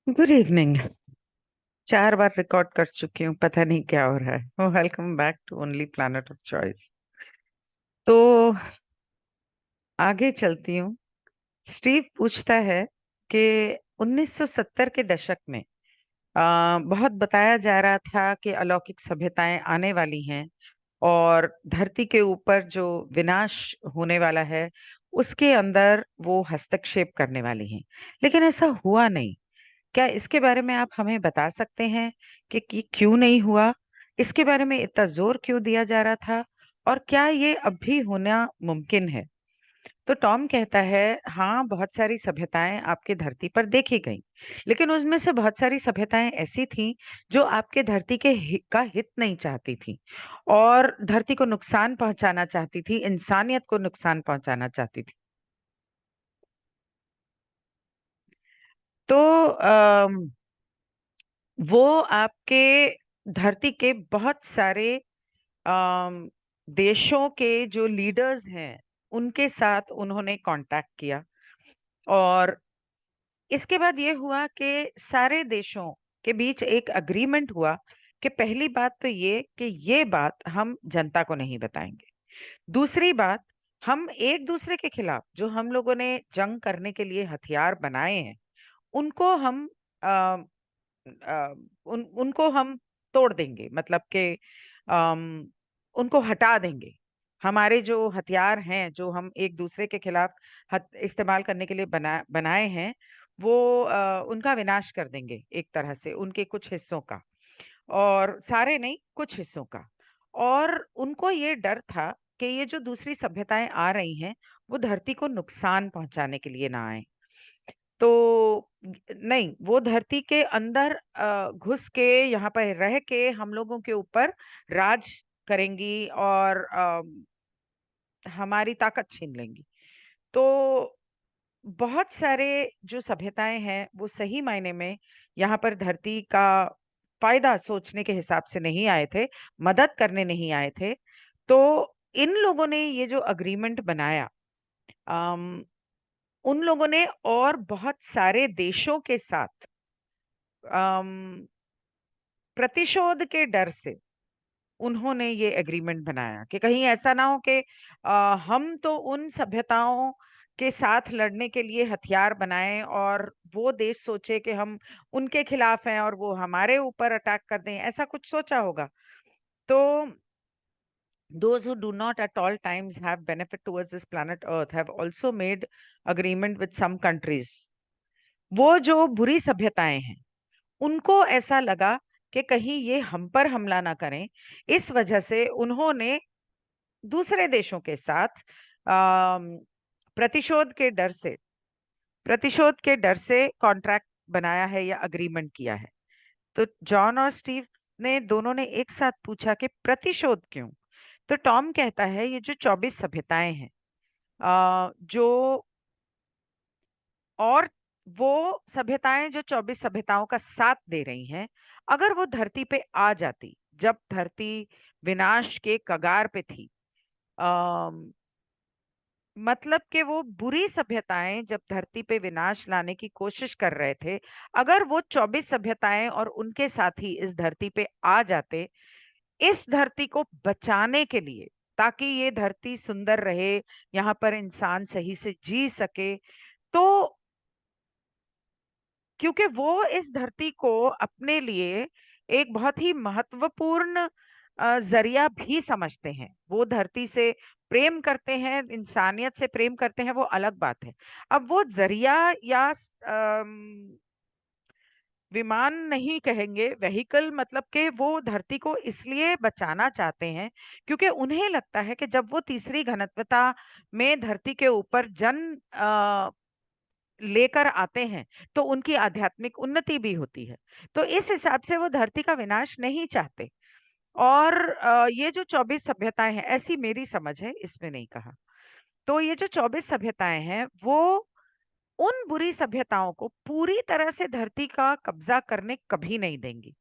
Good evening. 4 बार record कर चुकी हूँ, पता नहीं क्या हो रहा है। Welcome back to only planet of choice. तो आगे चलती हूँ। स्टीव पूछता है कि 1970 के दशक में बहुत बताया जा रहा था कि अलौकिक सभ्यताएं आने वाली हैं और धरती के ऊपर जो विनाश होने वाला है उसके अंदर वो हस्तक्षेप करने वाली हैं। लेकिन ऐसा हुआ नहीं। क्या इसके बारे में आप हमें बता सकते हैं कि क्यों नहीं हुआ? इसके बारे में इतना जोर क्यों दिया जा रहा था? और क्या ये अब भी होना मुमकिन है? तो टॉम कहता है, हाँ, बहुत सारी सभ्यताएं आपके धरती पर देखी गई, लेकिन उसमें से बहुत सारी सभ्यताएं ऐसी थीं जो आपके धरती के का हित नहीं चाहती थी और धरती को नुकसान पहुंचाना चाहती थी, इंसानियत को नुकसान पहुंचाना चाहती थी। तो वो आपके धरती के बहुत सारे अम, देशों के जो लीडर्स हैं उनके साथ उन्होंने कांटेक्ट किया। और इसके बाद ये हुआ कि सारे देशों के बीच एक अग्रीमेंट हुआ कि पहली बात तो ये कि ये बात हम जनता को नहीं बताएंगे। दूसरी बात, हम एक दूसरे के खिलाफ जो हम लोगों ने जंग करने के लिए हथियार बनाए हैं उनको हम उनको हम तोड़ देंगे, मतलब कि अम, उनको हटा देंगे। हमारे जो हथियार हैं जो हम एक दूसरे के खिलाफ इस्तेमाल करने के लिए बनाए हैं वो उनका विनाश कर देंगे, एक तरह से उनके कुछ हिस्सों का, और सारे नहीं, कुछ हिस्सों का। और उनको ये डर था कि ये जो दूसरी सभ्यताएं आ रही हैं वो धरती को नुकसान पहुंचाने के लिए ना आए। तो नहीं, वो धरती के अंदर घुस के यहाँ पर रह के हम लोगों के ऊपर राज करेंगी और हमारी ताकत छीन लेंगी। तो बहुत सारे जो सभ्यताएं हैं वो सही मायने में यहाँ पर धरती का फायदा सोचने के हिसाब से नहीं आए थे, मदद करने नहीं आए थे। तो इन लोगों ने ये जो अग्रीमेंट बनाया, अम, उन लोगों ने और बहुत सारे देशों के साथ अम, प्रतिशोध के डर से उन्होंने ये एग्रीमेंट बनाया कि कहीं ऐसा ना हो कि हम तो उन सभ्यताओं के साथ लड़ने के लिए हथियार बनाएं और वो देश सोचे कि हम उनके खिलाफ हैं और वो हमारे ऊपर अटैक कर दें, ऐसा कुछ सोचा होगा। तो those who do not at all times have benefit towards this planet earth have also made agreement with some countries। वो जो बुरी सभ्यताएं हैं उनको ऐसा लगा कि कहीं ये हम पर हमला ना करें, इस वजह से उन्होंने दूसरे देशों के साथ अम, प्रतिशोध के डर से प्रतिशोध के डर से कॉन्ट्रैक्ट बनाया है या अग्रीमेंट किया है। तो जॉन और स्टीव ने दोनों ने एक साथ पूछा कि प्रतिशोध क्यों? तो टॉम कहता है, ये जो 24 सभ्यताएं हैं, जो और वो सभ्यताएं जो 24 सभ्यताओं का साथ दे रही हैं, अगर वो धरती पे आ जाती जब धरती विनाश के कगार पे थी, मतलब कि वो बुरी सभ्यताएं जब धरती पे विनाश लाने की कोशिश कर रहे थे, अगर वो 24 सभ्यताएं और उनके साथी इस धरती पे आ जाते इस धरती को बचाने के लिए, ताकि ये धरती सुंदर रहे, यहाँ पर इंसान सही से जी सके, तो क्योंकि वो इस धरती को अपने लिए एक बहुत ही महत्वपूर्ण जरिया भी समझते हैं, वो धरती से प्रेम करते हैं, इंसानियत से प्रेम करते हैं, वो अलग बात है। अब वो जरिया या विमान नहीं कहेंगे, व्हीकल, मतलब कि वो धरती को इसलिए बचाना चाहते हैं क्योंकि उन्हें लगता है कि जब वो तीसरी घनत्वता में धरती के ऊपर जन लेकर आते हैं तो उनकी आध्यात्मिक उन्नति भी होती है। तो इस हिसाब से वो धरती का विनाश नहीं चाहते। और ये जो 24 सभ्यताएं हैं, ऐसी मेरी समझ है, इसमें नहीं कहा। तो ये जो 24 सभ्यताएं हैं वो उन बुरी सभ्यताओं को पूरी तरह से धरती का कब्जा करने कभी नहीं देंगी,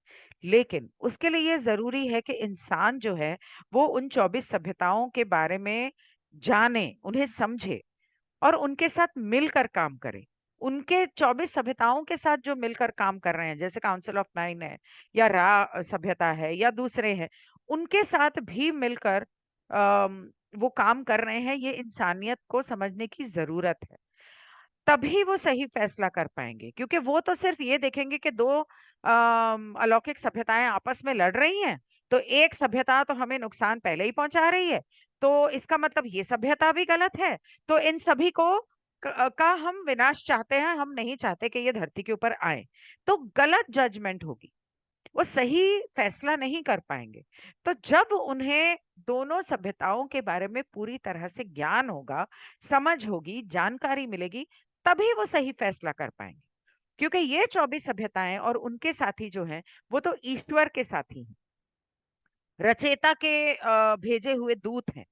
लेकिन उसके लिए ये जरूरी है कि इंसान जो है वो उन 24 सभ्यताओं के बारे में जाने, उन्हें समझे और उनके साथ मिलकर काम करे। उनके 24 सभ्यताओं के साथ जो मिलकर काम कर रहे हैं, जैसे काउंसिल ऑफ 9 है या रा सभ्यता है या दूसरे हैं, उनके साथ भी मिलकर वो काम कर रहे हैं, ये इंसानियत को समझने की जरूरत है। तभी वो सही फैसला कर पाएंगे, क्योंकि वो तो सिर्फ ये देखेंगे कि दो अलौकिक सभ्यताएं आपस में लड़ रही हैं, तो एक सभ्यता तो हमें नुकसान पहले ही पहुंचा रही है, तो इसका मतलब ये सभ्यता भी गलत है, तो इन सभी को का हम विनाश चाहते हैं, हम नहीं चाहते कि ये धरती के ऊपर आए। तो गलत जजमेंट होगी, वो सही फैसला नहीं कर पाएंगे। तो जब उन्हें दोनों सभ्यताओं के बारे में पूरी तरह से ज्ञान होगा, समझ होगी, जानकारी मिलेगी, तभी वो सही फैसला कर पाएंगे। क्योंकि ये 24 सभ्यताएं और उनके साथी जो हैं, वो तो ईश्वर के साथी हैं, रचेता के भेजे हुए दूत हैं,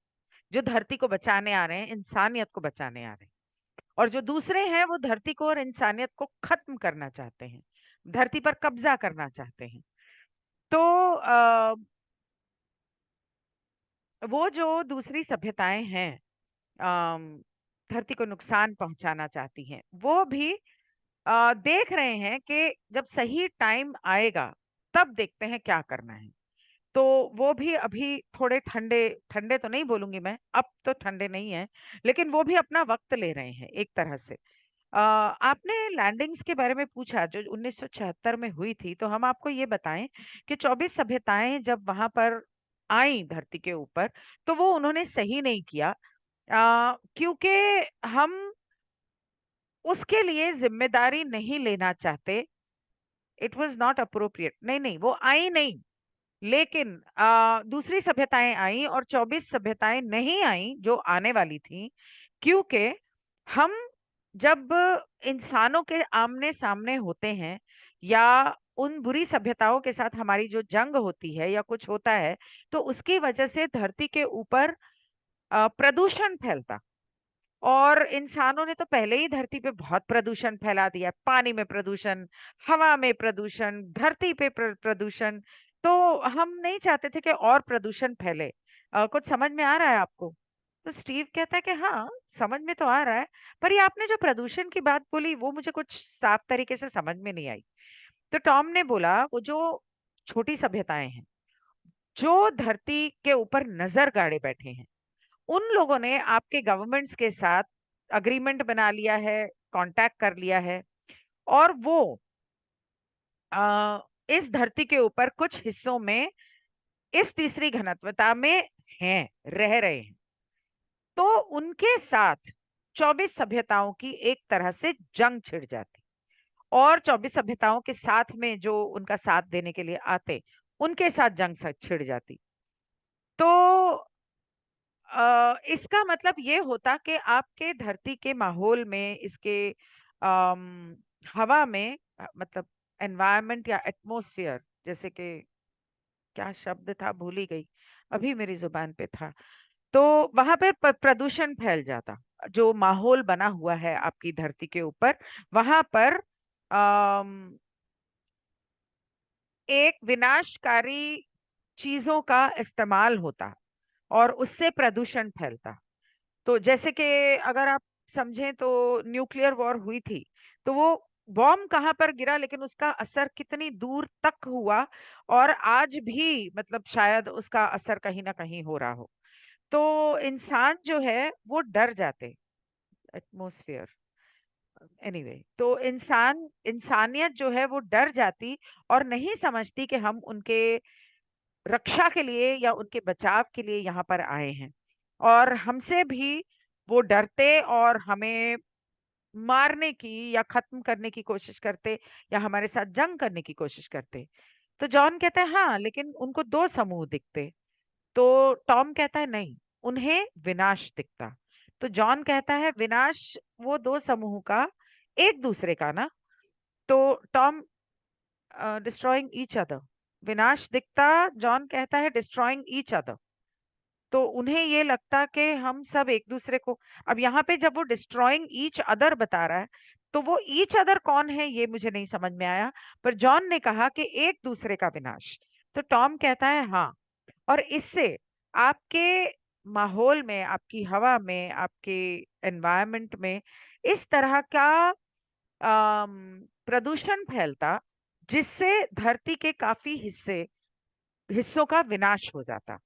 जो धरती को बचाने आ रहे हैं, इंसानियत को बचाने आ रहे हैं। और जो दूसरे हैं, वो धरती को और इंसानियत को खत्म करना चाहते हैं, धरती पर कब्जा करना चाहते हैं। तो वो जो दूसरी सभ्यताएं हैं, अम, धरती को नुकसान पहुंचाना चाहती हैं, वो भी देख रहे हैं कि जब सही टाइम आएगा, तब देखते हैं क्या करना है। तो वो भी अभी थोड़े ठंडे ठंडे तो नहीं बोलूंगी मैं, अब तो ठंडे नहीं है, लेकिन वो भी अपना वक्त ले रहे हैं एक तरह से। आपने लैंडिंग्स के बारे में पूछा जो 1976 में हुई थी, तो हम आपको ये बताएं कि 24 सभ्यताएं जब वहां पर आई धरती के ऊपर, तो वो उन्होंने सही नहीं किया, क्योंकि हम उसके लिए जिम्मेदारी नहीं लेना चाहते। इट वॉज नॉट अप्रोप्रिएट, नहीं नहीं, वो आई नहीं, लेकिन दूसरी सभ्यताएं आई और 24 सभ्यताएं नहीं आई जो आने वाली थी, क्योंकि हम जब इंसानों के आमने सामने होते हैं, या उन बुरी सभ्यताओं के साथ हमारी जो जंग होती है या कुछ होता है, तो उसकी वजह से धरती के ऊपर प्रदूषण फैलता। और इंसानों ने तो पहले ही धरती पे बहुत प्रदूषण फैला दिया है, पानी में प्रदूषण, हवा में प्रदूषण, धरती पे प्रदूषण। तो हम नहीं चाहते थे कि और प्रदूषण फैले। कुछ समझ में आ रहा है आपको? तो स्टीव कहता है कि हाँ, समझ में तो आ रहा है, पर ये आपने जो प्रदूषण की बात बोली, वो मुझे कुछ साफ तरीके से समझ में नहीं आई। तो टॉम ने बोला, वो जो छोटी सभ्यताएं हैं, जो धरती के ऊपर नजर गाड़े बैठे हैं, उन लोगों ने आपके गवर्नमेंट्स के साथ अग्रीमेंट बना लिया है, कांटेक्ट कर लिया है, और वो इस धरती के ऊपर कुछ हिस्सों में इस तीसरी घनत्वता में हैं, रह रहे हैं। तो उनके साथ 24 सभ्यताओं की एक तरह से जंग छिड़ जाती, और 24 सभ्यताओं के साथ में जो उनका साथ देने के लिए आते, उनके साथ जंग छिड़ जाती। तो इसका मतलब ये होता कि आपके धरती के माहौल में, इसके हवा में, मतलब एनवायरनमेंट या एटमॉस्फेयर, जैसे कि क्या शब्द था, भूल ही गई, अभी मेरी जुबान पे था। तो वहां पे प्रदूषण फैल जाता, जो माहौल बना हुआ है आपकी धरती के ऊपर, वहां पर अम, एक विनाशकारी चीजों का इस्तेमाल होता, और उससे प्रदूषण फैलता। तो जैसे कि अगर आप समझें, तो न्यूक्लियर वॉर हुई थी, तो वो बॉम्ब कहाँ पर गिरा, लेकिन उसका असर कितनी दूर तक हुआ, और आज भी मतलब शायद उसका असर कहीं ना कहीं हो रहा हो। तो इंसान जो है वो डर जाते, एटमोस्फियर, एनीवे, तो इंसानियत जो है वो डर जाती, और नहीं समझती कि हम उनके रक्षा के लिए या उनके बचाव के लिए यहाँ पर आए हैं, और हमसे भी वो डरते और हमें मारने की या खत्म करने की कोशिश करते, या हमारे साथ जंग करने की कोशिश करते। तो जॉन कहता है हाँ, लेकिन उनको दो समूह दिखते। तो टॉम कहता है नहीं, उन्हें विनाश दिखता। तो जॉन कहता है विनाश वो दो समूह का एक दूसरे का ना। तो टॉम, डिस्ट्रॉइंग ईच अदर, विनाश दिखता, जॉन कहता है डिस्ट्रॉइंग ईच अदर। तो उन्हें ये लगता कि हम सब एक दूसरे को, अब यहाँ पे जब वो डिस्ट्रॉइंग ईच अदर बता रहा है, तो वो ईच अदर कौन है ये मुझे नहीं समझ में आया, पर जॉन ने कहा कि एक दूसरे का विनाश। तो टॉम कहता है हाँ, और इससे आपके माहौल में, आपकी हवा में, आपके एनवायरनमेंट में इस तरह का प्रदूषण फैलता, जिससे धरती के काफी हिस्सों का विनाश हो जाता।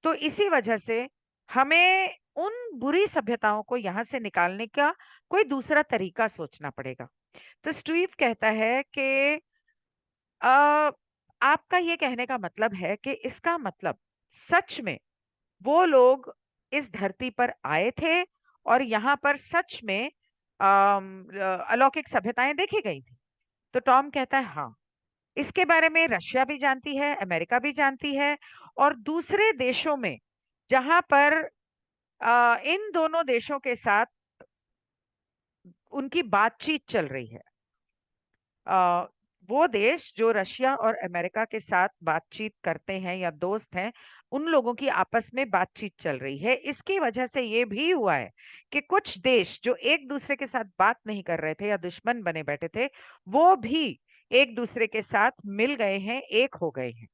तो इसी वजह से हमें उन बुरी सभ्यताओं को यहाँ से निकालने का कोई दूसरा तरीका सोचना पड़ेगा। तो स्टीव कहता है कि अ, आपका ये कहने का मतलब है कि इसका मतलब सच में वो लोग इस धरती पर आए थे और यहाँ पर सच में अलौकिक सभ्यताएं देखी गई थी। तो टॉम कहता है हाँ, इसके बारे में रशिया भी जानती है, अमेरिका भी जानती है, और दूसरे देशों में जहां पर इन दोनों देशों के साथ उनकी बातचीत चल रही है। अ, वो देश जो रशिया और अमेरिका के साथ बातचीत करते हैं या दोस्त हैं, उन लोगों की आपस में बातचीत चल रही है। इसकी वजह से ये भी हुआ है कि कुछ देश जो एक दूसरे के साथ बात नहीं कर रहे थे या दुश्मन बने बैठे थे, वो भी एक दूसरे के साथ मिल गए हैं, एक हो गए हैं।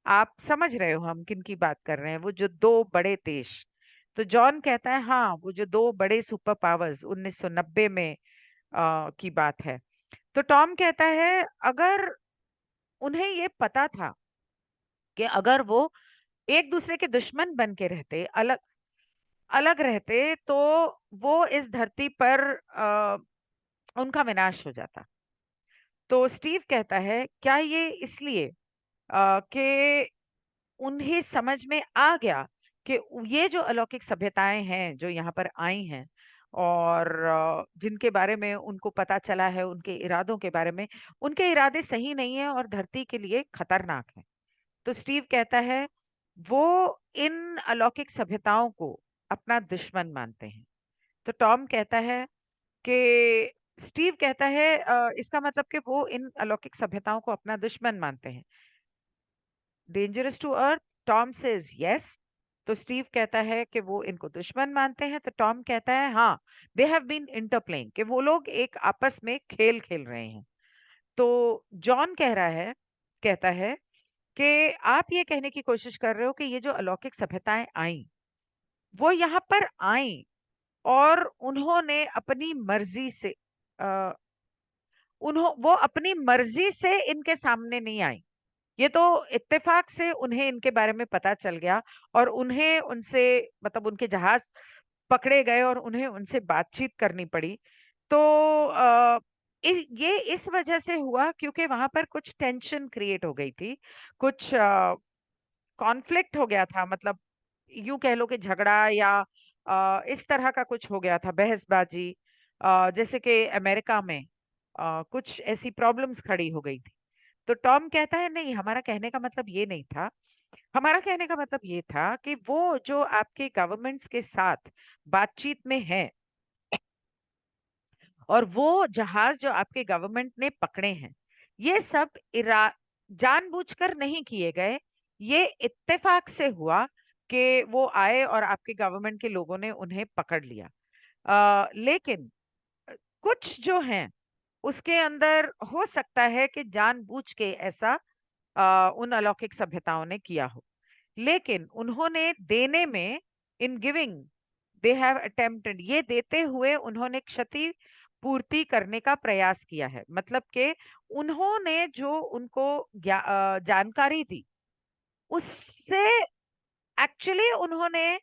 आप समझ रहे हो हम किन की बात कर रहे हैं? वो जो दो बड़े देश। तो जॉन कहता है हाँ, वो जो दो बड़े सुपर पावर्स 1990 में की बात है। तो टॉम कहता है अगर उन्हें ये पता था कि अगर वो एक दूसरे के दुश्मन बन के रहते, अलग अलग रहते, तो वो इस धरती पर उनका विनाश हो जाता। तो स्टीव कहता है क्या ये इसलिए कि उन्हें समझ में आ गया कि ये जो अलौकिक सभ्यताएं हैं जो यहाँ पर आई हैं, और जिनके बारे में उनको पता चला है, उनके इरादों के बारे में, उनके इरादे सही नहीं है और धरती के लिए खतरनाक है। तो स्टीव कहता है वो इन अलौकिक सभ्यताओं को अपना दुश्मन मानते हैं। तो टॉम कहता है कि स्टीव कहता है इसका मतलब कि वो इन अलौकिक सभ्यताओं को अपना दुश्मन मानते हैं। Dangerous to earth, Tom says yes. तो स्टीव कहता है कि वो इनको दुश्मन मानते हैं। तो टॉम कहता है हाँ, दे हैव बीन इंटरप्लेइंग, कि वो लोग एक आपस में खेल खेल रहे हैं। तो जॉन कहता है कि आप ये कहने की कोशिश कर रहे हो कि ये जो अलौकिक सभ्यताएं आई, वो यहाँ पर आई और उन्होंने अपनी मर्जी से आ, वो अपनी मर्जी से इनके सामने नहीं आई। ये तो इत्तेफाक से उन्हें इनके बारे में पता चल गया और उन्हें उनसे, मतलब उनके जहाज पकड़े गए और उन्हें उनसे बातचीत करनी पड़ी। तो ये इस वजह से हुआ क्योंकि वहां पर कुछ टेंशन क्रिएट हो गई थी, कुछ कॉन्फ्लिक्ट हो गया था, मतलब यूं कह लो कि झगड़ा या इस तरह का कुछ हो गया था, बहसबाजी। जैसे कि अमेरिका में कुछ ऐसी प्रॉब्लम्स खड़ी हो गई थी। तो टॉम कहता है नहीं, हमारा कहने का मतलब ये नहीं था। हमारा कहने का मतलब ये था कि वो जो आपके गवर्नमेंट्स के साथ बातचीत में है और वो जहाज जो आपके गवर्नमेंट ने पकड़े हैं, ये सब जानबूझकर नहीं किए गए। ये इत्तेफाक से हुआ कि वो आए और आपके गवर्नमेंट के लोगों ने उन्हें पकड़ लिया। लेकिन कुछ जो हैं उसके अंदर हो सकता है कि जानबूझ के ऐसा उन अलौकिक सभ्यताओं ने किया हो। लेकिन उन्होंने देने में, in giving they have attempted, ये देते हुए उन्होंने क्षति पूर्ति करने का प्रयास किया है। मतलब कि उन्होंने जो उनको जानकारी दी, उससे एक्चुअली उन्होंने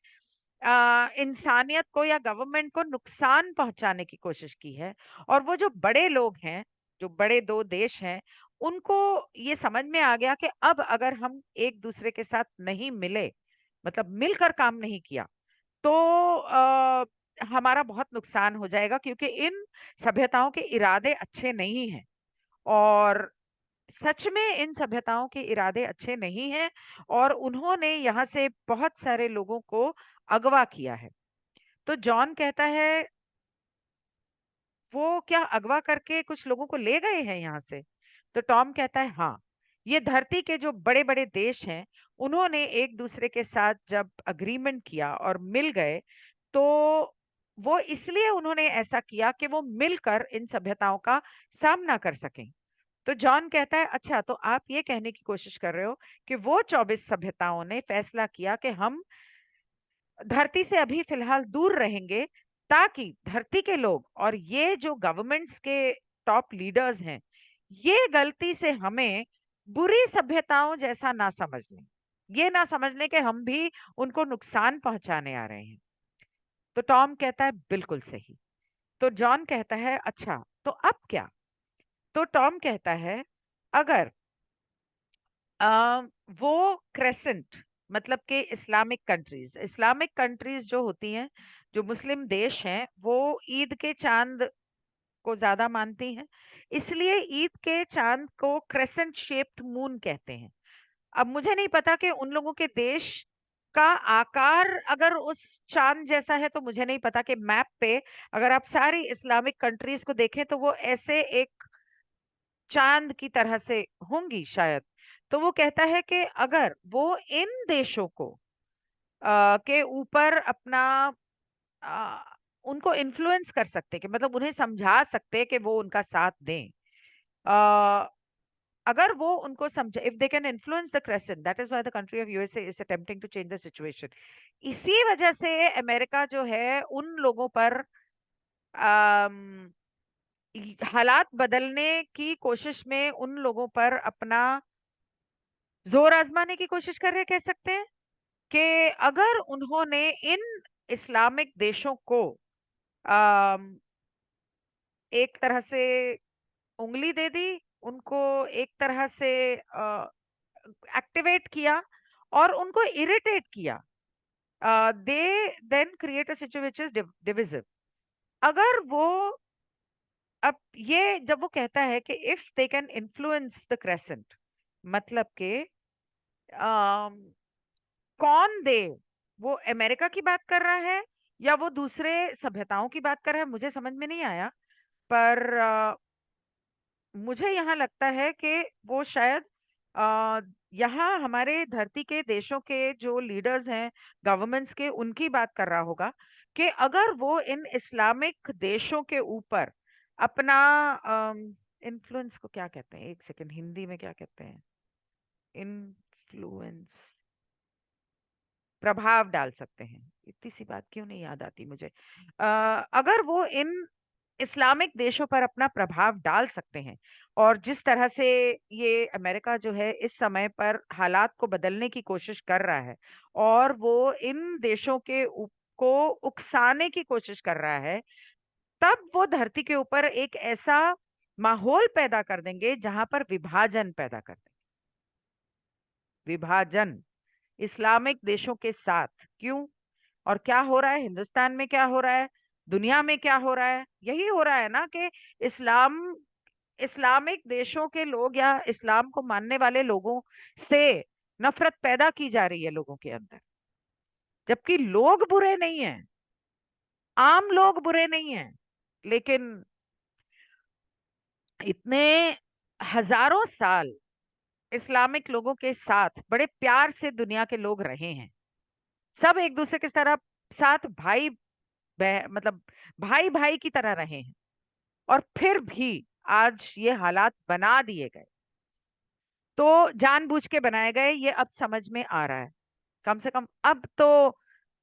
इंसानियत को या गवर्नमेंट को नुकसान पहुंचाने की कोशिश की है। और वो जो बड़े लोग हैं, जो बड़े दो देश हैं, उनको ये समझ में आ गया कि अब अगर हम एक दूसरे के साथ नहीं मिले, मतलब मिलकर काम नहीं किया, तो हमारा बहुत नुकसान हो जाएगा, क्योंकि इन सभ्यताओं के इरादे अच्छे नहीं हैं। और सच में इन सभ्यताओं के इरादे अच्छे नहीं हैं और उन्होंने यहाँ से बहुत सारे लोगों को अगवा किया है। तो जॉन कहता है वो क्या अगवा करके कुछ लोगों को ले गए हैं यहाँ से? तो टॉम कहता है हाँ, ये धरती के जो बड़े बड़े देश हैं, उन्होंने एक दूसरे के साथ जब अग्रीमेंट किया और मिल गए, तो वो इसलिए उन्होंने ऐसा किया कि वो मिलकर इन सभ्यताओं का सामना कर सकें। तो जॉन कहता है अच्छा, तो आप ये कहने की कोशिश कर रहे हो कि वो 24 सभ्यताओं ने फैसला किया कि हम धरती से अभी फिलहाल दूर रहेंगे, ताकि धरती के लोग और ये जो गवर्नमेंट्स के टॉप लीडर्स हैं, ये गलती से हमें बुरी सभ्यताओं जैसा ना समझ लें, ये ना समझ लें कि हम भी उनको नुकसान पहुंचाने आ रहे हैं। तो टॉम कहता है बिल्कुल सही। तो जॉन कहता है अच्छा, तो अब क्या? तो टॉम कहता है अगर आ, वो क्रेसेंट, मतलब कि इस्लामिक कंट्रीज जो होती हैं, जो मुस्लिम देश हैं, वो ईद के चांद को ज्यादा मानती हैं, इसलिए ईद के चांद को क्रेसेंट शेप्ड मून कहते हैं। अब मुझे नहीं पता कि उन लोगों के देश का आकार अगर उस चांद जैसा है, तो मुझे नहीं पता कि मैप पे अगर आप सारी इस्लामिक कंट्रीज को देखें तो वो ऐसे एक चांद की तरह से होंगी शायद। तो वो कहता है कि अगर वो इन देशों को के ऊपर अपना आ, उनको इन्फ्लुएंस कर सकते, कि मतलब उन्हें समझा सकते कि वो उनका साथ दें, आ, अगर वो उनको समझे, if they can influence the crescent, that is why the country of USA is attempting to change the situation. इसी वजह से अमेरिका जो है उन लोगों पर अम, हालात बदलने की कोशिश में उन लोगों पर अपना जोर आजमाने की कोशिश कर रहे, कह सकते हैं कि अगर उन्होंने इन इस्लामिक देशों को अम, एक तरह से उंगली दे दी, उनको एक तरह से एक्टिवेट किया और उनको इरिटेट किया, they then create a situation which is divisive. अगर वो, अब ये जब वो कहता है कि if they can influence the crescent, मतलब कि कौन दे, वो अमेरिका की बात कर रहा है या वो दूसरे सभ्यताओं की बात कर रहा है, मुझे समझ में नहीं आया। पर मुझे यहाँ लगता है कि वो शायद आ, यहाँ हमारे धरती के देशों के जो लीडर्स हैं, गवर्नमेंट्स के, उनकी बात कर रहा होगा कि अगर वो इन इस्लामिक देशों के ऊपर अपना इन्फ्लुएंस को क्या कहते हैं, एक सेकंड, हिंदी में क्या कहते हैं, इन्फ्लुएंस, प्रभाव डाल सकते हैं, इतनी सी बात क्यों नहीं याद आती मुझे। अगर वो इन इस्लामिक देशों पर अपना प्रभाव डाल सकते हैं, और जिस तरह से ये अमेरिका जो है इस समय पर हालात को बदलने की कोशिश कर रहा है, और वो इन देशों के को उकसाने की कोशिश कर रहा है, तब वो धरती के ऊपर एक ऐसा माहौल पैदा कर देंगे जहां पर विभाजन पैदा कर देंगे। विभाजन इस्लामिक देशों के साथ क्यों? और क्या हो रहा है हिंदुस्तान में, क्या हो रहा है दुनिया में, क्या हो रहा है? यही हो रहा है ना कि इस्लाम, इस्लामिक देशों के लोग या इस्लाम को मानने वाले लोगों से नफरत पैदा की जा रही है लोगों के अंदर, जबकि लोग बुरे नहीं हैं, आम लोग बुरे नहीं हैं, लेकिन इतने हजारों साल इस्लामिक लोगों के साथ बड़े प्यार से दुनिया के लोग रहे हैं, सब एक दूसरे के तरफ साथ भाई मतलब भाई भाई की तरह रहे हैं, और फिर भी आज ये हालात बना दिए गए, तो जानबूझ के बनाए गए, ये अब समझ में आ रहा है। कम से कम अब तो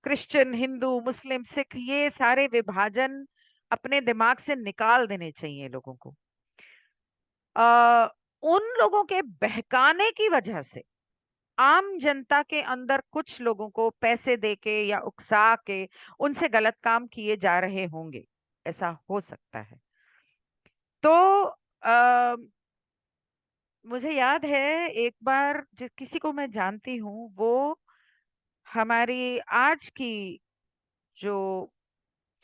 क्रिश्चियन, हिंदू, मुस्लिम, सिख, ये सारे विभाजन अपने दिमाग से निकाल देने चाहिए लोगों को। आ, उन लोगों के बहकाने की वजह से आम जनता के अंदर कुछ लोगों को पैसे देके या उकसा के उनसे गलत काम किए जा रहे होंगे, ऐसा हो सकता है। तो आ, मुझे याद है एक बार जिस किसी को मैं जानती हूँ, वो हमारी आज की जो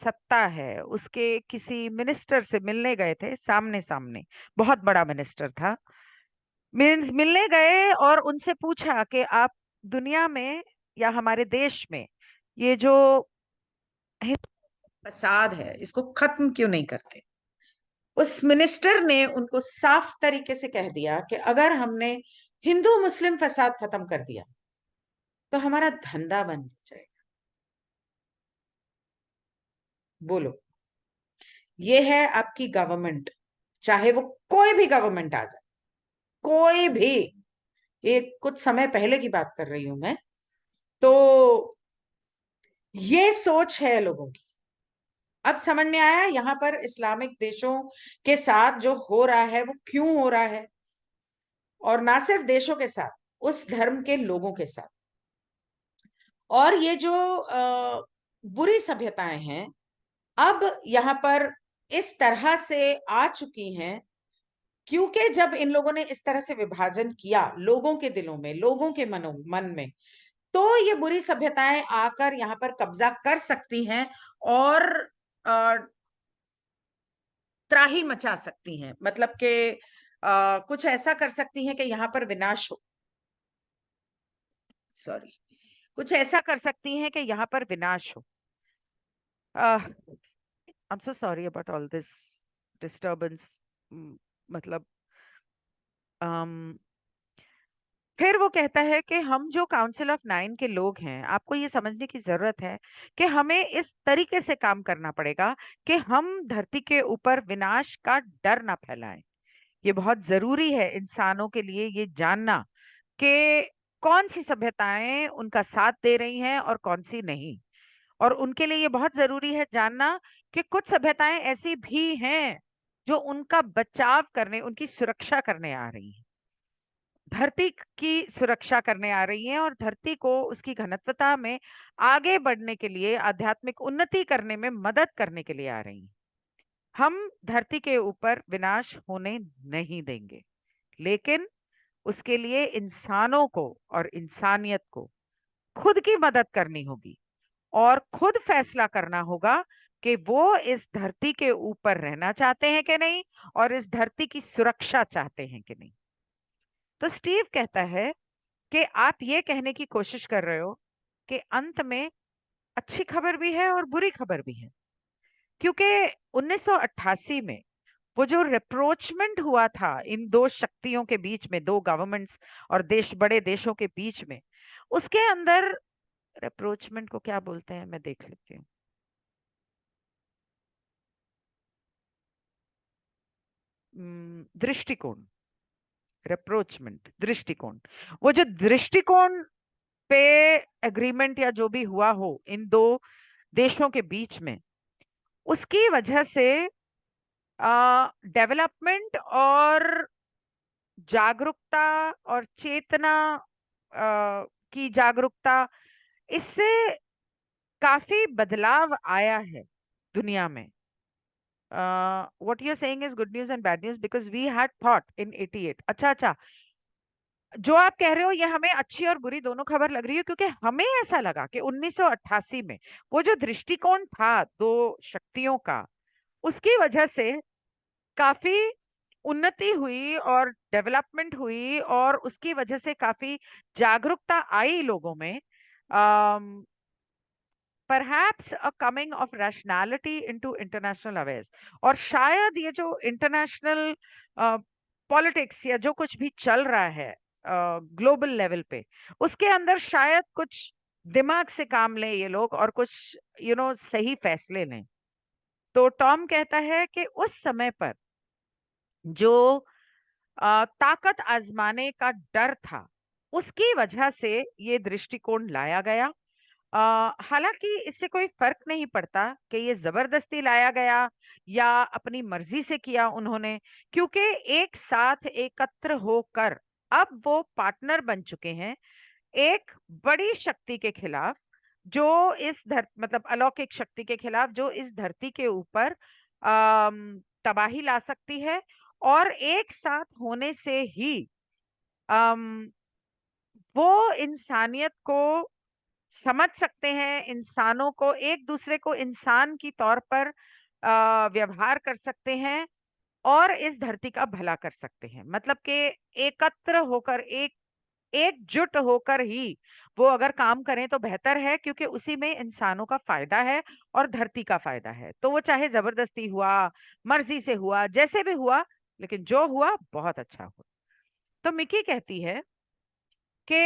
सत्ता है उसके किसी मिनिस्टर से मिलने गए थे, सामने सामने, बहुत बड़ा मिनिस्टर था। मीन्स मिलने गए और उनसे पूछा कि आप दुनिया में या हमारे देश में ये जो फसाद है इसको खत्म क्यों नहीं करते? उस मिनिस्टर ने उनको साफ तरीके से कह दिया कि अगर हमने हिंदू मुस्लिम फसाद खत्म कर दिया तो हमारा धंधा बंद हो जाएगा। बोलो, ये है आपकी गवर्नमेंट, चाहे वो कोई भी गवर्नमेंट आ जाए, कोई भी। एक कुछ समय पहले की बात कर रही हूं मैं, तो ये सोच है लोगों की। अब समझ में आया यहाँ पर इस्लामिक देशों के साथ जो हो रहा है वो क्यों हो रहा है, और ना सिर्फ देशों के साथ, उस धर्म के लोगों के साथ। और ये जो बुरी सभ्यताएं हैं, अब यहाँ पर इस तरह से आ चुकी हैं, क्योंकि जब इन लोगों ने इस तरह से विभाजन किया लोगों के दिलों में, लोगों के मन में, तो ये बुरी सभ्यताएं आकर यहाँ पर कब्जा कर सकती हैं और अ, त्राही मचा सकती हैं। मतलब कि कुछ ऐसा कर सकती हैं कि यहाँ पर विनाश हो, सॉरी, कुछ ऐसा कर सकती हैं कि यहाँ पर विनाश हो। I am so sorry about all this disturbance. मतलब फिर वो कहता है कि हम जो काउंसिल ऑफ 9 के लोग हैं, आपको ये समझने की जरूरत है कि हमें इस तरीके से काम करना पड़ेगा कि हम धरती के ऊपर विनाश का डर ना फैलाएं। ये बहुत जरूरी है इंसानों के लिए ये जानना कि कौन सी सभ्यताएं उनका साथ दे रही हैं और कौन सी नहीं। और उनके लिए ये बहुत जरूरी है जानना कि कुछ सभ्यताएं ऐसी भी हैं जो उनका बचाव करने, उनकी सुरक्षा करने आ रही हैं, धरती की सुरक्षा करने आ रही हैं और धरती को उसकी घनत्वता में आगे बढ़ने के लिए, आध्यात्मिक उन्नति करने में मदद करने के लिए आ रही हैं। हम धरती के ऊपर विनाश होने नहीं देंगे, लेकिन उसके लिए इंसानों को और इंसानियत को खुद की मदद करनी होगी और खुद फैसला करना होगा कि वो इस धरती के ऊपर रहना चाहते हैं कि नहीं, और इस धरती की सुरक्षा चाहते हैं कि नहीं। तो स्टीव कहता है कि आप ये कहने की कोशिश कर रहे हो कि अंत में अच्छी खबर भी है और बुरी खबर भी है, क्योंकि 1988 में वो जो रिप्रोचमेंट हुआ था इन दो शक्तियों के बीच में, दो गवर्नमेंट्स और देश, बड़े देशों के बीच में, उसके अंदर रिप्रोचमेंट को क्या बोलते हैं, मैं देख लेती हूँ। दृष्टिकोण, रिप्रोचमेंट, दृष्टिकोण। वो जो दृष्टिकोण पे एग्रीमेंट या जो भी हुआ हो इन दो देशों के बीच में, उसकी वजह से डेवलपमेंट और जागरूकता और चेतना की जागरूकता, इससे काफी बदलाव आया है दुनिया में। What you are saying is good news and bad news because we had thought in 88। अच्छा अच्छा, जो आप कह रहे हो ये हमें अच्छी और बुरी दोनों खबर लग रही है, क्योंकि हमें ऐसा लगा कि 1988 में वो जो दृष्टिकोण था दो शक्तियों का, उसकी वजह से काफी उन्नति हुई और डेवलपमेंट हुई और उसकी वजह से काफी जागरूकता आई लोगों में। Perhaps a coming of rationality into international awares. और शायद ये जो इंटरनेशनल पॉलिटिक्स या जो कुछ भी चल रहा है ग्लोबल लेवल पे, उसके अंदर शायद कुछ दिमाग से काम लें ये लोग और कुछ सही फैसले लें। तो टॉम कहता है कि उस समय पर जो ताकत आजमाने का डर था, उसकी वजह से ये दृष्टिकोण लाया गया। हालांकि इससे कोई फर्क नहीं पड़ता कि ये जबरदस्ती लाया गया या अपनी मर्जी से किया उन्होंने, क्योंकि एक साथ एकत्र होकर अब वो पार्टनर बन चुके हैं एक बड़ी शक्ति के खिलाफ, जो इस मतलब अलौकिक शक्ति के खिलाफ, जो इस धरती के ऊपर तबाही ला सकती है। और एक साथ होने से ही अम, वो इंसानियत को समझ सकते हैं, इंसानों को, एक दूसरे को इंसान की तौर पर व्यवहार कर सकते हैं और इस धरती का भला कर सकते हैं। मतलब कि एकत्र होकर, एकजुट होकर ही वो अगर काम करें तो बेहतर है, क्योंकि उसी में इंसानों का फायदा है और धरती का फायदा है। तो वो चाहे जबरदस्ती हुआ, मर्जी से हुआ, जैसे भी हुआ, लेकिन जो हुआ बहुत अच्छा हुआ। तो मिकी कहती है कि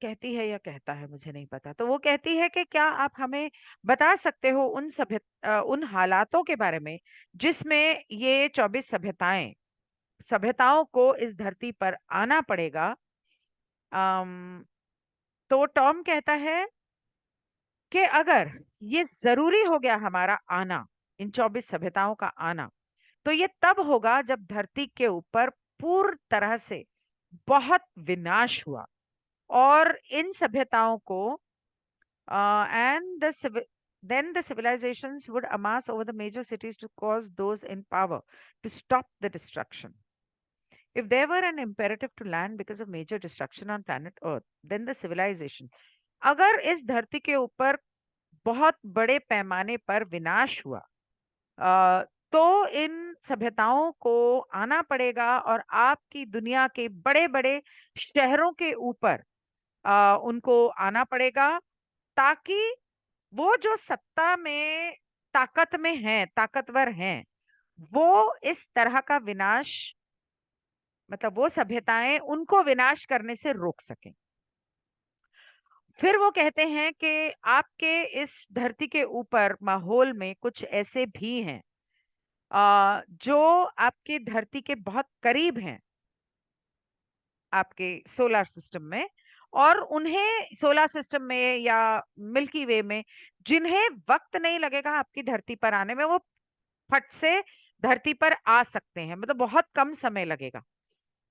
कहती है या कहता है मुझे नहीं पता, तो वो कहती है कि क्या आप हमें बता सकते हो उन उन हालातों के बारे में जिसमें ये 24 सभ्यताओं को इस धरती पर आना पड़ेगा। अम, तो टॉम कहता है कि अगर ये जरूरी हो गया हमारा आना, इन 24 सभ्यताओं का आना, तो ये तब होगा जब धरती के ऊपर पूर्ण तरह से बहुत विनाश हुआ और इन सभ्यताओं को and then the civilizations would amass over the major cities to cause those in power to stop the destruction. If there were an imperative to land because of major destruction on planet Earth, then the civilization, अगर इस धरती के ऊपर बहुत बड़े पैमाने पर विनाश हुआ, तो इन सभ्यताओं को आना पड़ेगा और आपकी दुनिया के बड़े बड़े शहरों के ऊपर उनको आना पड़ेगा, ताकि वो जो सत्ता में ताकत में हैं, ताकतवर हैं, वो इस तरह का विनाश, मतलब वो सभ्यताएं उनको विनाश करने से रोक सकें। फिर वो कहते हैं कि आपके इस धरती के ऊपर माहौल में कुछ ऐसे भी हैं जो आपके धरती के बहुत करीब हैं, आपके सोलर सिस्टम में, और उन्हें सोलर सिस्टम में या मिल्की वे में जिन्हें वक्त नहीं लगेगा आपकी धरती पर आने में, वो फट से धरती पर आ सकते हैं, मतलब बहुत कम समय लगेगा।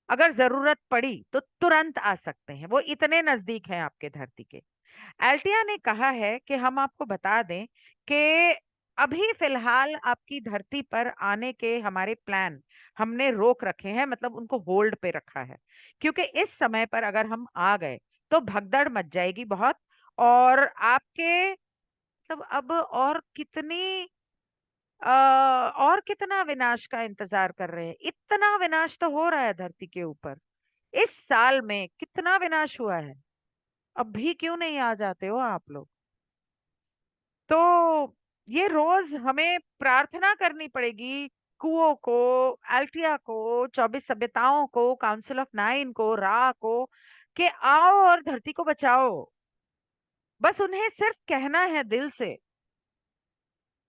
अगर जरूरत पड़ी तो तुरंत आ सकते हैं, वो इतने नजदीक हैं आपके धरती के। एल्टिया ने कहा है कि हम आपको बता दें कि अभी फिलहाल आपकी धरती पर आने के हमारे प्लान हमने रोक रखे हैं, मतलब उनको होल्ड पे रखा है, क्योंकि इस समय पर अगर हम आ गए तो भगदड़ मच जाएगी बहुत, और आपके मतलब अब और कितना विनाश का इंतजार कर रहे हैं। इतना विनाश तो हो रहा है धरती के ऊपर, इस साल में कितना विनाश हुआ है। अब भी क्यों नहीं आ जाते हो आप लोग? तो ये रोज हमें प्रार्थना करनी पड़ेगी कुओं को, अल्टिया को, 24 सभ्यताओं को, काउंसिल ऑफ 9 को, रा को, कि आओ और धरती को बचाओ। बस उन्हें सिर्फ कहना है दिल से,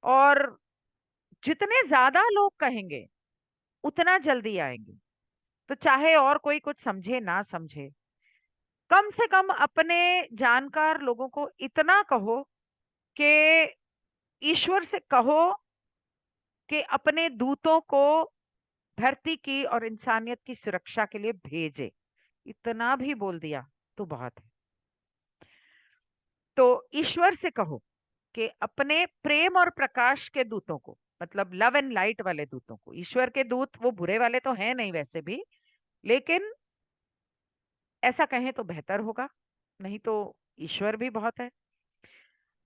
और जितने ज्यादा लोग कहेंगे उतना जल्दी आएंगे। तो चाहे और कोई कुछ समझे ना समझे, कम से कम अपने जानकार लोगों को इतना कहो कि ईश्वर से कहो कि अपने दूतों को धरती की और इंसानियत की सुरक्षा के लिए भेजे। इतना भी बोल दिया तो बहुत है। तो ईश्वर से कहो कि अपने प्रेम और प्रकाश के दूतों को, मतलब लव एंड लाइट वाले दूतों को, ईश्वर के दूत वो बुरे वाले तो हैं नहीं वैसे भी, लेकिन ऐसा कहें तो बेहतर होगा, नहीं तो ईश्वर भी बहुत है।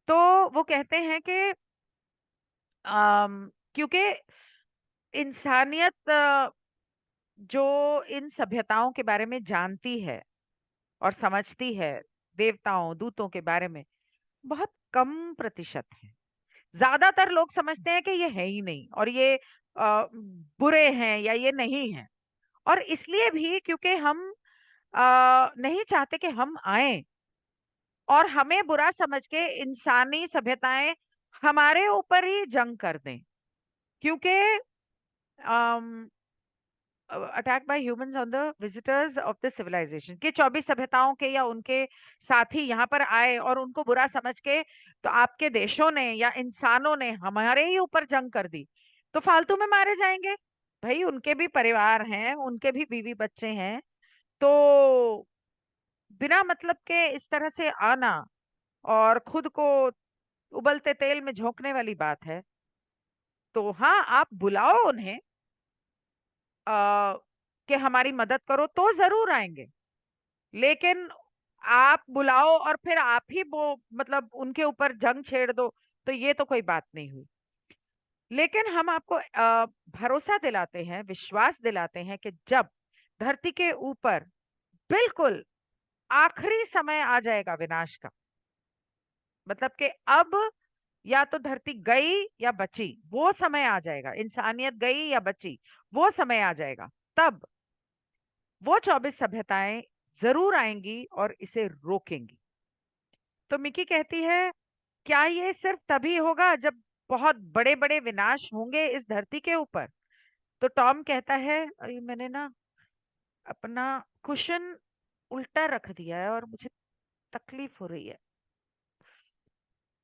तो वो कहते हैं कि क्योंकि इंसानियत जो इन सभ्यताओं के बारे में जानती है और समझती है, देवताओं दूतों के बारे में बहुत कम प्रतिशत है। ज्यादातर लोग समझते हैं कि ये है ही नहीं, और ये बुरे हैं या ये नहीं है। और इसलिए भी क्योंकि हम नहीं चाहते कि हम आए और हमें बुरा समझ के इंसानी सभ्यताएं हमारे ऊपर ही जंग कर दें, क्योंकि attack by humans on the visitors of the civilisation, के 24 सभ्यताओं के या उनके साथी यहाँ पर आए और उनको बुरा समझ के तो आपके देशों ने या इंसानों ने हमारे ही ऊपर जंग कर दी, तो फालतू में मारे जाएंगे। भाई उनके भी परिवार हैं, उनके भी बीवी बच्चे हैं। तो बिना मतलब के इस तरह से आना और खुद को उबलते तेल में झोंकने वाली बात है। तो हाँ, आप बुलाओ उन्हें कि हमारी मदद करो तो जरूर आएंगे, लेकिन आप बुलाओ और फिर आप ही वो मतलब उनके ऊपर जंग छेड़ दो, तो ये तो कोई बात नहीं हुई। लेकिन हम आपको भरोसा दिलाते हैं, विश्वास दिलाते हैं कि जब धरती के ऊपर बिल्कुल आखिरी समय आ जाएगा विनाश का, मतलब कि अब या तो धरती गई या बची, वो समय आ जाएगा, इंसानियत गई या बची, वो समय आ जाएगा, तब वो 24 सभ्यताएं जरूर आएंगी और इसे रोकेंगी। तो मिकी कहती है, क्या ये सिर्फ तभी होगा जब बहुत बड़े बड़े विनाश होंगे इस धरती के ऊपर? तो टॉम कहता है, अरे मैंने ना अपना कुशन उल्टा रख दिया है और मुझे तकलीफ हो रही है।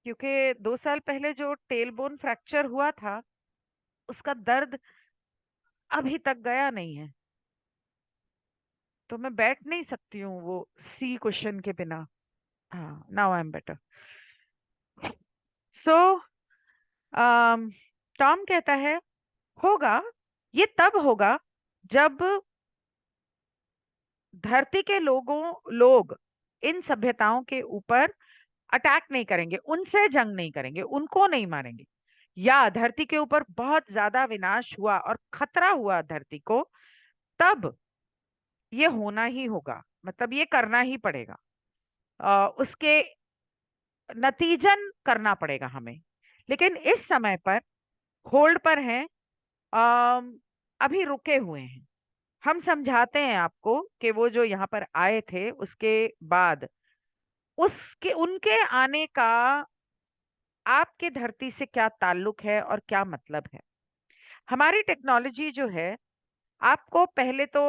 क्योंकि 2 साल पहले जो टेलबोन फ्रैक्चर हुआ था, उसका दर्द अभी तक गया नहीं है। तो मैं बैठ नहीं सकती हूँ वो सी क्वेश्चन के बिना। हाँ, now I am better. So Tom कहता है, होगा, ये तब होगा जब धरती के लोग इन सभ्यताओं के ऊपर अटैक नहीं करेंगे, उनसे जंग नहीं करेंगे, उनको नहीं मारेंगे, या धरती के ऊपर बहुत ज्यादा विनाश हुआ और खतरा हुआ धरती को, तब ये होना ही होगा, मतलब ये करना ही पड़ेगा। उसके नतीजन करना पड़ेगा हमें। लेकिन इस समय पर होल्ड पर हैं, अम, अभी रुके हुए हैं। हम समझाते हैं आपको कि वो जो यहाँ पर आए थे उसके बाद उसके उनके आने का आपके धरती से क्या ताल्लुक है और क्या मतलब है। हमारी टेक्नोलॉजी जो है, आपको पहले तो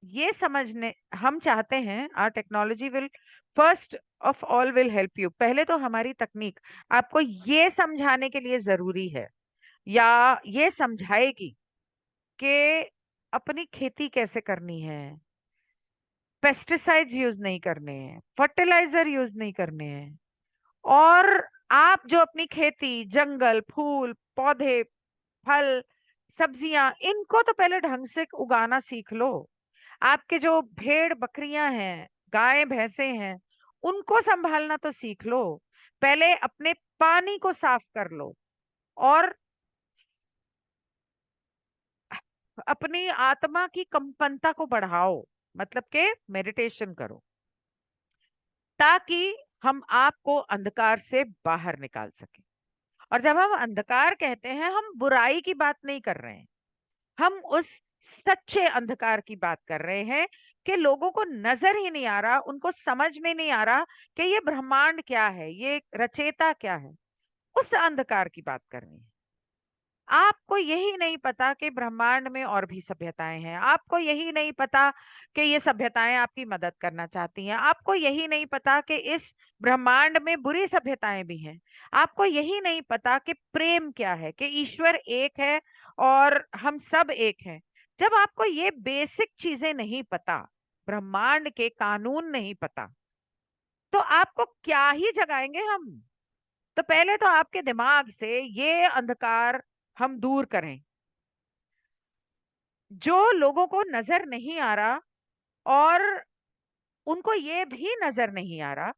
ये समझने, हम चाहते हैं our technology will first of all will help you, पहले तो हमारी तकनीक आपको ये समझाने के लिए जरूरी है, या ये समझाएगी कि अपनी खेती कैसे करनी है, पेस्टिसाइड्स यूज नहीं करने हैं, फर्टिलाइजर यूज नहीं करने हैं, और आप जो अपनी खेती, जंगल, फूल, पौधे, फल, सब्जियां, इनको तो पहले ढंग से उगाना सीख लो। आपके जो भेड़ बकरियां हैं, गाय भैंसे हैं, उनको संभालना तो सीख लो। पहले अपने पानी को साफ कर लो, और अपनी आत्मा की कंपनता को बढ़ाओ, मतलब के मेडिटेशन करो, ताकि हम आपको अंधकार से बाहर निकाल सके। और जब हम अंधकार कहते हैं, हम बुराई की बात नहीं कर रहे हैं, हम उस सच्चे अंधकार की बात कर रहे हैं कि लोगों को नजर ही नहीं आ रहा, उनको समझ में नहीं आ रहा कि ये ब्रह्मांड क्या है, ये रचेता क्या है। उस अंधकार की बात कर रहे हैं। आपको यही नहीं पता कि ब्रह्मांड में और भी सभ्यताएं हैं, आपको यही नहीं पता कि ये सभ्यताएं आपकी मदद करना चाहती हैं, आपको यही नहीं पता कि इस ब्रह्मांड में बुरी सभ्यताएं भी हैं, आपको यही नहीं पता कि प्रेम क्या है, कि ईश्वर एक है और हम सब एक हैं। जब आपको ये बेसिक चीजें नहीं पता, ब्रह्मांड के कानून नहीं पता, तो आपको क्या ही जगाएंगे हम। तो पहले तो आपके दिमाग से ये अंधकार हम दूर करें। जो लोगों को नजर नहीं आ रहा, और उनको ये भी नजर नहीं आ रहा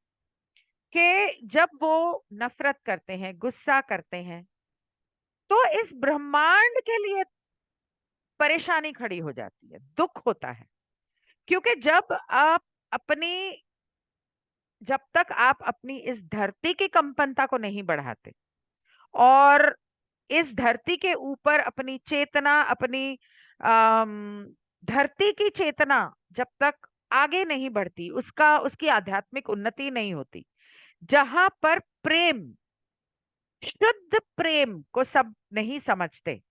कि जब वो नफरत करते हैं, गुस्सा करते हैं, तो इस ब्रह्मांड के लिए परेशानी खड़ी हो जाती है, दुख होता है। क्योंकि जब तक आप अपनी इस धरती की कंपनता को नहीं बढ़ाते, और इस धरती के ऊपर अपनी चेतना, अपनी अम, धरती की चेतना जब तक आगे नहीं बढ़ती, उसकी आध्यात्मिक उन्नति नहीं होती, जहां पर प्रेम, शुद्ध प्रेम को सब नहीं समझते,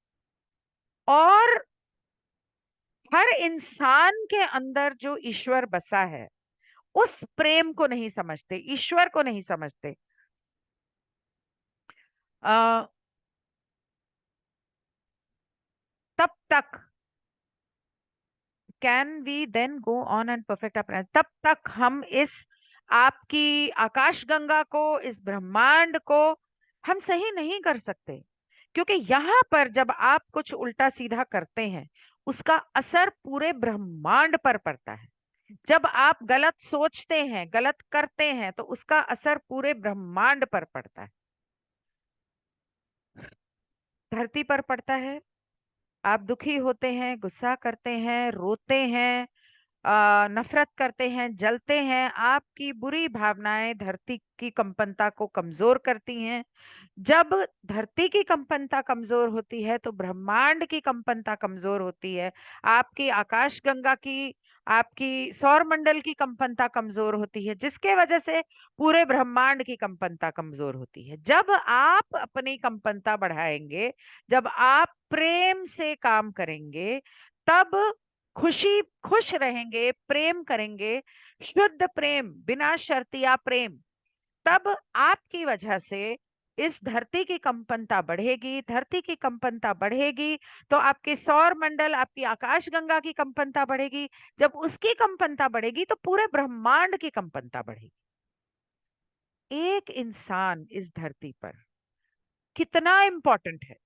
और हर इंसान के अंदर जो ईश्वर बसा है, उस प्रेम को नहीं समझते, ईश्वर को नहीं समझते, आ, तब तक can we then go on and perfect अपना, तब तक हम इस आपकी आकाश गंगा को, इस ब्रह्मांड को हम सही नहीं कर सकते। क्योंकि यहाँ पर जब आप कुछ उल्टा सीधा करते हैं, उसका असर पूरे ब्रह्मांड पर पड़ता है। जब आप गलत सोचते हैं, गलत करते हैं, तो उसका असर पूरे ब्रह्मांड पर पड़ता है, धरती पर पड़ता है। आप दुखी होते हैं, गुस्सा करते हैं, रोते हैं, नफरत करते हैं, जलते हैं, आपकी बुरी भावनाएं धरती की कंपनता को कमजोर करती हैं। जब धरती की कंपनता कमजोर होती है, तो ब्रह्मांड की कंपनता कमजोर होती है, आपकी आकाश गंगा की, आपकी सौर मंडल की कंपनता कमजोर होती है, जिसके वजह से पूरे ब्रह्मांड की कंपनता कमजोर होती है। जब आप अपनी कंपनता बढ़ाएंगे, जब आप प्रेम से काम करेंगे, तब खुश रहेंगे, प्रेम करेंगे, शुद्ध प्रेम, बिना शर्तिया प्रेम, तब आपकी वजह से इस धरती की कंपनता बढ़ेगी। धरती की कंपनता बढ़ेगी तो आपके सौर मंडल, आपकी आकाश गंगा की कंपनता बढ़ेगी। जब उसकी कंपनता बढ़ेगी तो पूरे ब्रह्मांड की कंपनता बढ़ेगी। एक इंसान इस धरती पर कितना इंपॉर्टेंट है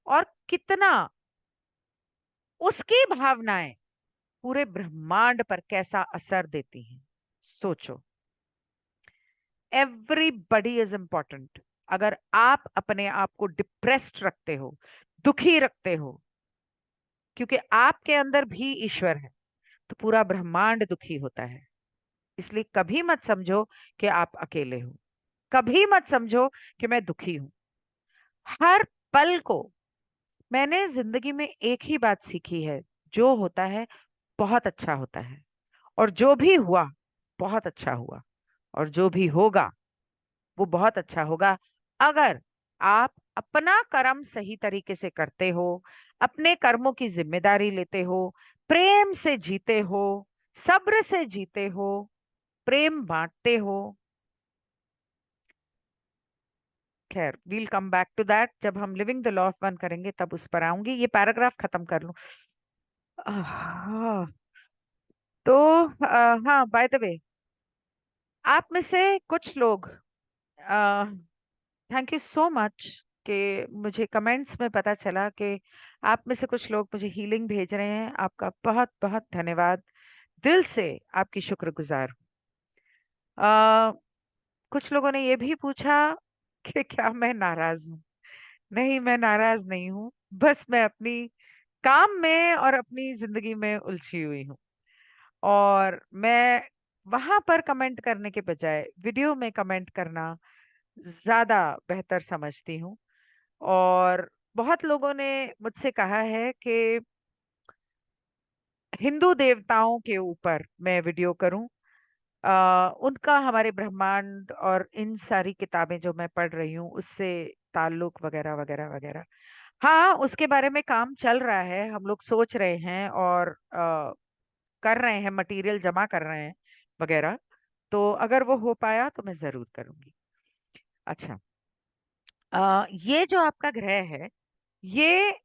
और कितना उसकी भावनाएं पूरे ब्रह्मांड पर कैसा असर देती हैं, सोचो। Everybody is important. अगर आप अपने आप को डिप्रेस्ड रखते हो, दुखी रखते हो, क्योंकि आपके अंदर भी ईश्वर है, तो पूरा ब्रह्मांड दुखी होता है। इसलिए कभी मत समझो कि आप अकेले हो, कभी मत समझो कि मैं दुखी हूं। हर पल को मैंने जिंदगी में एक ही बात सीखी है, जो होता है बहुत अच्छा होता है, और जो भी हुआ बहुत अच्छा हुआ, और जो भी होगा वो बहुत अच्छा होगा। अगर आप अपना कर्म सही तरीके से करते हो, अपने कर्मों की जिम्मेदारी लेते हो, प्रेम से जीते हो, सब्र से जीते हो, प्रेम बांटते हो। खैर, we'll come back to that, जब हम living the law of one करेंगे तब उस पर आऊंगी। ये पैराग्राफ खत्म कर लूं। आह, तो हाँ, बाय द वे, आप में से कुछ लोग, थैंक यू सो मच कि मुझे कमेंट्स में पता चला कि आप में से कुछ लोग मुझे हीलिंग भेज रहे हैं। आपका बहुत बहुत धन्यवाद, दिल से आपकी शुक्रगुजार हूँ। कुछ लोगों ने ये भी पूछा कि क्या मैं नाराज हूँ। नहीं, मैं नाराज नहीं हूँ, बस मैं अपनी काम में और अपनी जिंदगी में उलझी हुई हूँ। और मैं वहां पर कमेंट करने के बजाय वीडियो में कमेंट करना ज्यादा बेहतर समझती हूँ। और बहुत लोगों ने मुझसे कहा है कि हिंदू देवताओं के ऊपर मैं वीडियो करूं, उनका हमारे ब्रह्मांड और इन सारी किताबें जो मैं पढ़ रही हूँ उससे ताल्लुक वगैरह वगैरह वगैरह। हाँ, उसके बारे में काम चल रहा है, हम लोग सोच रहे हैं और कर रहे हैं, मटेरियल जमा कर रहे हैं वगैरह। तो अगर वो हो पाया तो मैं जरूर करूंगी। अच्छा, ये जो आपका ग्रह है, ये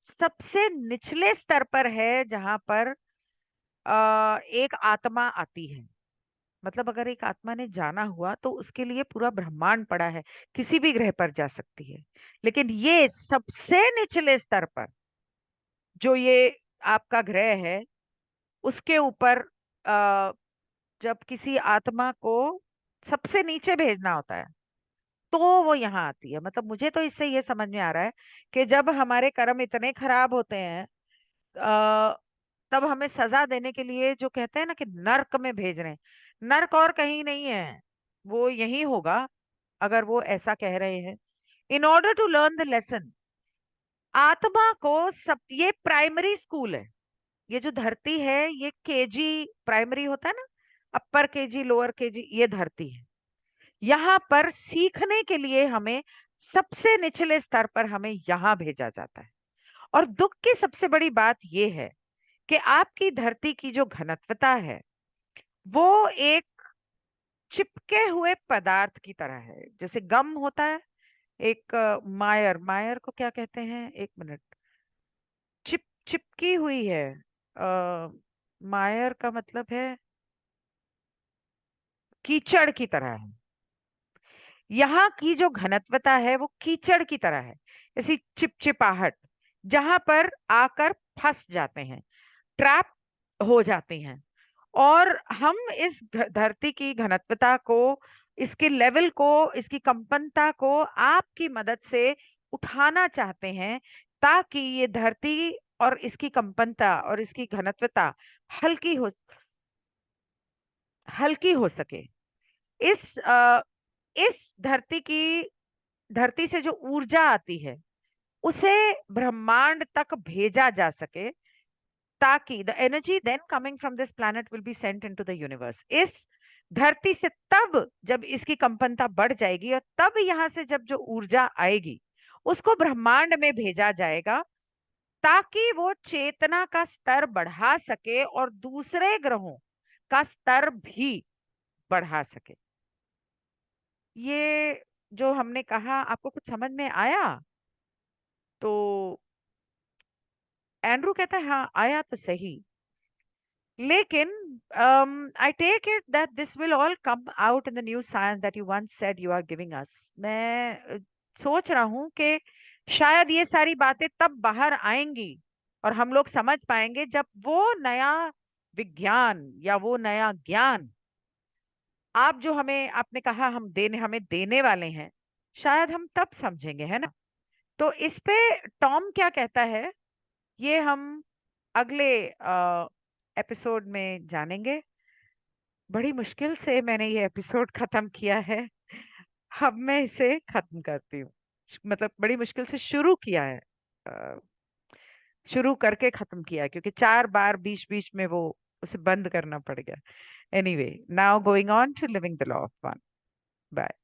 सबसे निचले स्तर पर है जहां पर एक आत्मा आती है। मतलब अगर एक आत्मा ने जाना हुआ तो उसके लिए पूरा ब्रह्मांड पड़ा है, किसी भी ग्रह पर जा सकती है। लेकिन ये सबसे निचले स्तर पर जो ये आपका ग्रह है, उसके ऊपर जब किसी आत्मा को सबसे नीचे भेजना होता है तो वो यहाँ आती है। मतलब मुझे तो इससे ये समझ में आ रहा है कि जब हमारे कर्म इतने खराब होते हैं, अ, तब हमें सजा देने के लिए जो कहते हैं ना कि नर्क में भेज रहे हैं, नर्क और कहीं नहीं है, वो यही होगा। अगर वो ऐसा कह रहे हैं, in order to learn the lesson, आत्मा को सब, ये प्राइमरी स्कूल है। ये जो धरती है ये केजी प्राइमरी होता है ना, अपर केजी लोअर केजी, ये धरती है। यहाँ पर सीखने के लिए हमें सबसे निचले स्तर पर हमें यहाँ भेजा जाता है। और दुख की सबसे बड़ी बात यह है कि आपकी धरती की जो घनत्वता है वो एक चिपके हुए पदार्थ की तरह है। जैसे गम होता है, एक मायर, मायर को क्या कहते हैं, एक मिनट, चिपकी हुई है। मायर का मतलब है कीचड़ की तरह है। यहाँ की जो घनत्वता है वो कीचड़ की तरह है, ऐसी चिपचिपाहट, जहां पर आकर फंस जाते हैं, ट्रैप हो जाती हैं। और हम इस धरती की घनत्वता को, इसके लेवल को, इसकी कंपनता को आपकी मदद से उठाना चाहते हैं, ताकि ये धरती और इसकी कंपनता और इसकी घनत्वता हल्की हो, हल्की हो सके। इस धरती से जो ऊर्जा आती है उसे ब्रह्मांड तक भेजा जा सके, ताकि the energy then coming from this planet will be sent into the universe. इस धरती से तब जब इसकी कंपनता बढ़ जाएगी और तब यहाँ से जब जो ऊर्जा आएगी उसको ब्रह्मांड में भेजा जाएगा, ताकि वो चेतना का स्तर बढ़ा सके और दूसरे ग्रहों का स्तर भी बढ़ा सके। ये जो हमने कहा आपको कुछ समझ में आया? तो एंड्रू कहता है हाँ आया तो सही, लेकिन I take it that this will all come out in the new science that you once said you are giving us. मैं सोच रहा हूँ कि शायद ये सारी बातें तब बाहर आएंगी और हम लोग समझ पाएंगे जब वो नया विज्ञान या वो नया ज्ञान आप जो हमें आपने कहा हमें देने वाले हैं, शायद हम तब समझेंगे, है ना? तो इस पे टॉम क्या कहता है, ये हम अगले एपिसोड में जानेंगे। बड़ी मुश्किल से मैंने ये एपिसोड खत्म किया है, अब मैं इसे खत्म करती हूँ। मतलब बड़ी मुश्किल से शुरू किया है, अ, शुरू करके खत्म किया है, क्योंकि 4 बार बीच बीच में वो उसे बंद करना पड़ गया। Anyway, now going on to living the law of one. Bye.